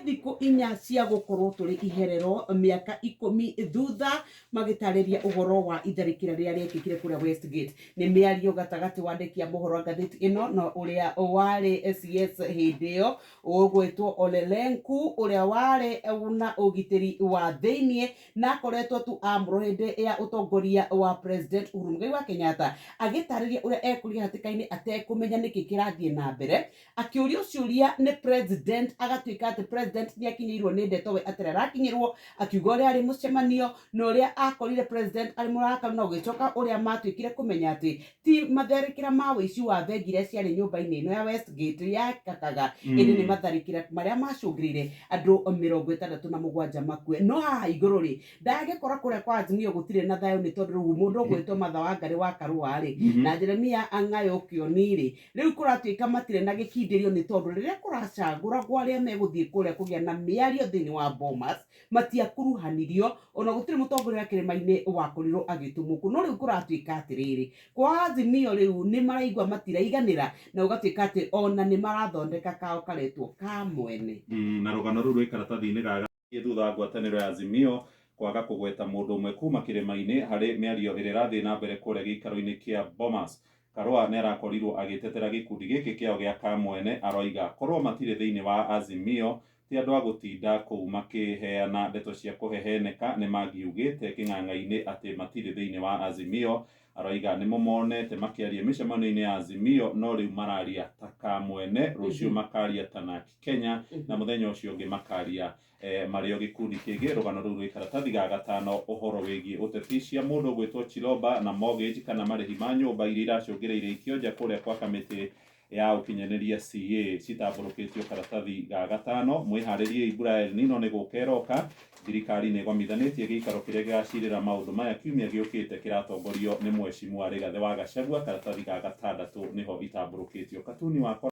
thikũ 4 cia gũkorwo tũrĩ iherero mĩaka 10 thutha magĩtarĩria ũhoro wa itharĩkĩra rĩrĩa rĩekĩkire kũrĩa Westgate. Nĩ mĩario gatagatĩ wa andĩki a mohoro a ngathĩti ĩno na ũrĩa warĩ CS hĩndĩ ĩyo ũgwĩtwo Ole Lenku, ũrĩa warĩ na ũgitĩri wa thĩiniĩ na akoretwo tu amrwo hĩndĩ ya ũtongoria wa President Uhuru Muigai wa Kenyatta, agĩtarĩria ũrĩa ekũrĩa hatĩka-inĩ atekũmenya nĩkĩ kĩrathiĩ na mbere, akĩũrio ciũria nĩ president, agatuĩka atĩ president nĩakinyĩirwo nĩ ndeto we atarĩ arakinyĩrwo, akiuga ũrĩa arĩ mũcemanio na ũrĩa akorire president arĩ mũrakaru, na ũgĩcoka ũrĩa matuĩkire kũmenya atĩ ti matharĩkĩra ma ũici wa bengi iria ciarĩ nyũmba-inĩ ĩno ya Westgate yakakaga, ĩndĩ nĩ matharĩkĩra marĩa macũngĩrĩire andũ 67 makue. No haha igũrũ rĩ, ndagĩkora kũrĩa kwa Azimio gũtirĩ na thayũ, nĩ tondũ rĩu mũndũ ũgwĩtwo Martha Wangari wa Karũa rĩ na Jeremiah Ang'ayo Kĩoni rĩ, rĩu kũratuĩka matirĩ na gĩkindĩrio, nĩ tondũ rĩrĩa kũracagũragwo arĩa megũthiĩ kũrĩa kũgĩa na mĩario thĩinĩ wa Bomas matiakuruhanirio, ona gũtirĩ mũtongoria wa kĩrĩma-inĩ wakorirwo agĩtũmwo. No rĩu kũratuĩka atĩrĩrĩ, kwa Azimio rĩu nĩ maraigua matiraiganĩra, na ũgatuĩka atĩ ona nĩ marathondeka kao karetwo ka mwene. Na rũgano rũu rwĩ karatathi-inĩ gaga thutha wa ngwatanĩro ya Azimio kwaga kũgweta mũndũ ũmwe kuma kĩrĩma-inĩ harĩ mĩario ĩrĩa ĩrathiĩ na mbere kũrĩa gĩikaro-inĩ kĩa Bomas. Karũa nĩ arakorirwo agĩtetera gĩkundi gĩkĩ kĩao gĩa kamwene, aroiga korwo matirĩ thĩinĩ wa Azimio ti andũ a gũtinda kũu makĩheana ndeto cia kũheheneka, nĩ mangiugĩte kĩng'ang'a-inĩ atĩ matirĩ thĩinĩ wa Azimio. Aroiga nĩmo monete makĩaria mĩcemanio-inĩ ya Azimio, no rĩu mararia ta kamwene, rũciũ makaria ta NARC Kenya, na mũthenya ũcio ũngĩ makaria marĩ o gĩkundi kĩngĩ. Rũgano rũu rwĩ karatathi ga gatano, ũhoro wĩgiĩ ũteti cia mũndũ ũgwĩtwo Chiloba na mortgage kana marĩhi ma nyũmba iria iracũngĩrĩire ikĩonja kũrĩa kwa kamĩtĩ ya ũkinyanĩria CA citambũrũkĩtio karatathi ga gatano. Mwĩharĩrie mbura ya El Nino nĩ gũka ĩroka. Thirikari nĩ ĩgwamithanĩtie gĩikaro kĩrĩa gĩgacirĩra maũndũ maya kiumia gĩũkĩte kĩratongorio nĩ Mheshimiwa Rigathĩ wa Gachagua. Karatathi ga gatandatũ nĩho itambũrũkĩtio. Katuni wakwa.